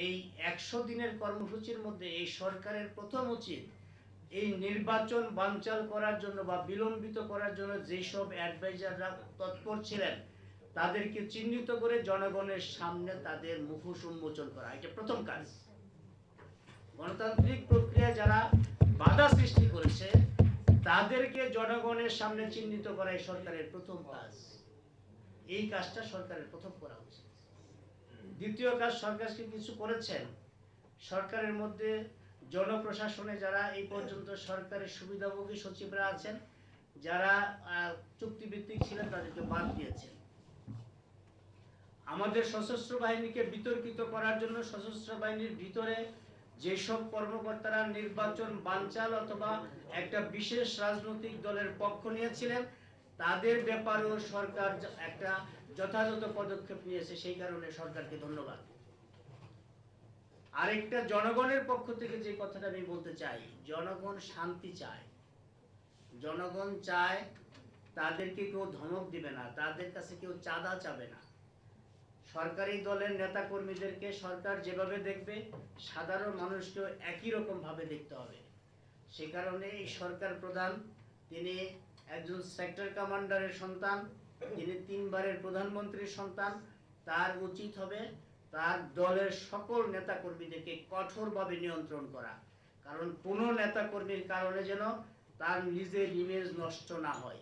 এই 100 দিনের কর্মসূচির মধ্যে এই সরকারের প্রথম উচিত এই নির্বাচন বানচাল করার জন্য বা বিলম্বিত করার জন্য যেসব অ্যাডভাইজাররা তৎপর ছিলেন তাদেরকে চিহ্নিত করে জনগণের সামনে তাদের মুখোশ উন্মোচন করা, এটা প্রথম কাজ। গণতান্ত্রিক প্রক্রিয়া যারা বাধা সৃষ্টি করেছে তাদেরকে জনগণের সামনে চিহ্নিত করা এই সরকারের প্রথম কাজ। এই কাজটা সরকারের প্রথম করা উচিত। দ্বিতীয় কাজ, সরকার কিছু করেছেন, সরকারের মধ্যে জনপ্রশাসনে যারা এই পর্যন্ত সরকারের সুবিধাভোগী সচিবরা আছেন, যারা চুক্তিভিত্তিক ছিলেন তাদেরকে বাদ দিয়েছেন। আমাদের সশস্ত্র বাহিনীকে বিতর্কিত করার জন্য সশস্ত্র বাহিনীর ভিতরে যেসব কর্মকর্তারা নির্বাচন বানচাল অথবা একটা বিশেষ রাজনৈতিক দলের পক্ষ নিয়েছিলেন তাদের ব্যাপারেও সরকার একটা যথাযথ পদক্ষেপ নিয়েছে, সেই কারণে সরকারকে ধন্যবাদ। আরেকটা, জনগণের পক্ষ থেকে যে কথাটা আমি বলতে চাই, জনগণ শান্তি চায়। জনগণ চায় তাদেরকে কেউ ধমক দিবে না, তাদের কাছে কেউ চাঁদা চাবে না। সরকারি দলের নেতা কর্মীদেরকে সরকার যেভাবে দেখবে সাধারণ মানুষকেও একই রকম ভাবে দেখতে হবে। সে কারণে এই সরকার প্রধান, তিনি একজন সেক্টর কমান্ডারের সন্তান, তিনি 3 বারের প্রধানমন্ত্রীর সন্তান। তার উচিত হবে তার দলের সকল নেতা কর্মীদেরকে কঠোরভাবে নিয়ন্ত্রণ করা, কারণ কোনো নেতা কর্মীর কারণে যেন তার নিজের ইমেজ নষ্ট না হয়।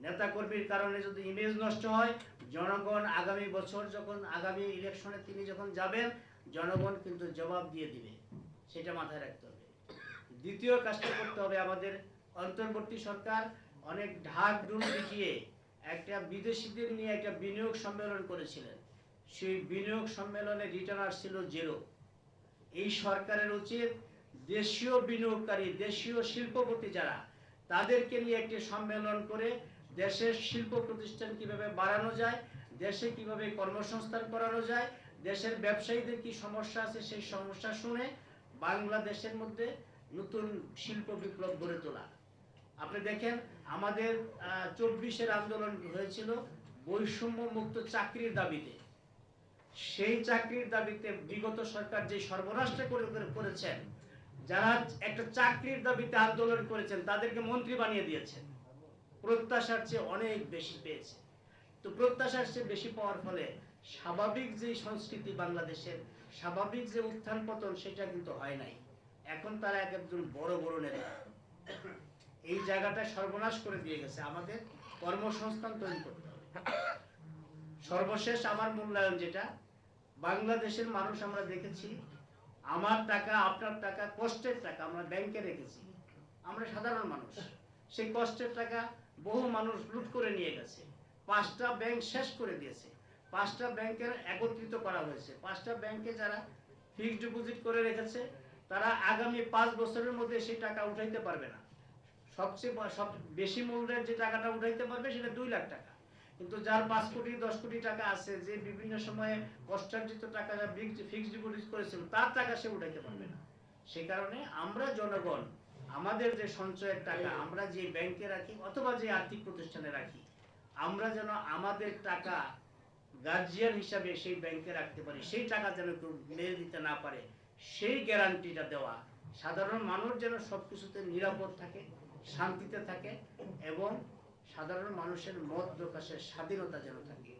নেতা কর্মীর কারণে যদি ইমেজ নষ্ট হয়, জনগণ আগামী বছর যখন আগামী ইলেকশনে তিনি যখন যাবেন, জনগণ কিন্তু জবাব দিয়ে দিবে, সেটা মাথায় রাখতে হবে। দ্বিতীয় কাজটা করতে হবে, আমাদের অন্তর্বর্তী সরকার অনেক ঢাক ঢোল পিটিয়ে একটা বিদেশিদের নিয়ে একটা বিনিয়োগ সম্মেলন করেছিলেন। সেই বিনিয়োগ সম্মেলনে রিটার্ন আসছিল 0। এই সরকারের উচিত দেশীয় বিনিয়োগকারী, দেশীয় শিল্পপতি যারা, তাদেরকে নিয়ে একটি সম্মেলন করে দেশের শিল্প প্রতিষ্ঠান কিভাবে বাড়ানো যায়, দেশে কিভাবে কর্মসংস্থান করানো যায়, দেশের ব্যবসায়ীদের কি সমস্যা আছে সেই সমস্যা শুনে বাংলাদেশের মধ্যে নতুন শিল্প বিপ্লব গড়ে তোলা। আপনি দেখেন আমাদের 24-এর আন্দোলন হয়েছিল বৈষম্য মুক্ত চাকরির দাবিতে। সেই চাকরির দাবিতে বিগত সরকার যে সর্বনাশটা করেছেন, যারা একটা চাকরির দাবিতে আন্দোলন করেছেন তাদেরকে মন্ত্রী বানিয়ে দিয়েছেন, প্রত্যাশার চেয়ে অনেক বেশি পেয়েছে। তো প্রত্যাশার চেয়ে বেশি পাওয়ার ফলে স্বাভাবিক যে সংস্কৃতি বাংলাদেশের, স্বাভাবিক যে উত্থান পতন, সেটা কিন্তু হয় নাই। এখন তারা একজন বড় বড় নেতা, এই জায়গাটা সর্বনাশ করে দিয়ে গেছে। আমাদের কর্মসংস্থান তৈরি করতে হবে। সর্বশেষ আমার মূল্যায়ন যেটা, বাংলাদেশের মানুষ আমরা দেখেছি, আমার টাকা আপনার টাকা কষ্টের টাকা আমরা ব্যাংকে রেখেছি। আমরা সাধারণ মানুষ, সেই কষ্টের টাকা বহু মানুষ লুট করে নিয়ে গেছে। 5টা ব্যাংক শেষ করে দিয়েছে। 5টা ব্যাংকের একত্রিত করা হয়েছে। 5টা ব্যাংকে যারা ফিক্সড ডিপোজিট করে রেখেছে তারা আগামী 5 বছরের মধ্যে সেই টাকা উঠাইতে পারবে না। সবচেয়ে বেশি মূল্যের যে টাকাটা উঠাইতে পারবে সেটা 2 লাখ টাকা, কিন্তু যার 5 কোটি 10 কোটি টাকা আছে, যে বিভিন্ন সময়ে কষ্টার্জিত টাকা যা ফিক্সড ডিপোজিট করেছিল তার টাকা সে উঠাইতে পারবে না। সে কারণে আমরা জনগণ আমাদের যে সঞ্চয়ের টাকা আমরা যে ব্যাংকে রাখি অথবা যে আর্থিক প্রতিষ্ঠানে রাখি, আমরা যেন আমাদের টাকা গার্জিয়ান হিসাবে সেই ব্যাংকে রাখতে পারি, সেই টাকা যেন কেউ মেরে দিতে না পারে, সেই গ্যারান্টিটা দেওয়া। সাধারণ মানুষ যেন সবকিছুতে নিরাপদ থাকে, শান্তিতে থাকে এবং সাধারণ মানুষের মত প্রকাশের স্বাধীনতা যেন থাকে।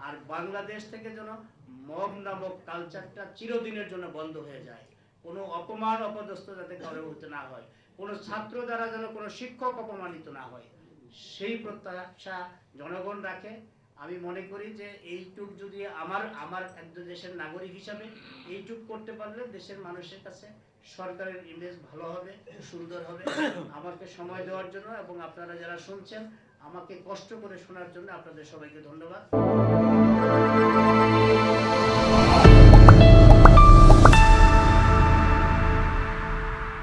আর বাংলাদেশ থেকে যেন মব নামক কালচারটা চিরদিনের জন্য বন্ধ হয়ে যায়। কোনো অপমান অপদস্থ যাতে কারো হতে না হয়, কোনো ছাত্র দ্বারা যেন কোনো শিক্ষক অপমানিত না হয়, সেই প্রত্যাশা জনগণ রাখে। আমি মনে করি যে এইটুক যদি আমার একজন দেশের নাগরিক হিসাবে এইটুক করতে পারলে দেশের মানুষের কাছে সরকারের ইমেজ ভালো হবে, সুন্দর হবে। আমাকে সময় দেওয়ার জন্য এবং আপনারা যারা শুনছেন আমাকে কষ্ট করে শোনার জন্য আপনাদের সবাইকে ধন্যবাদ।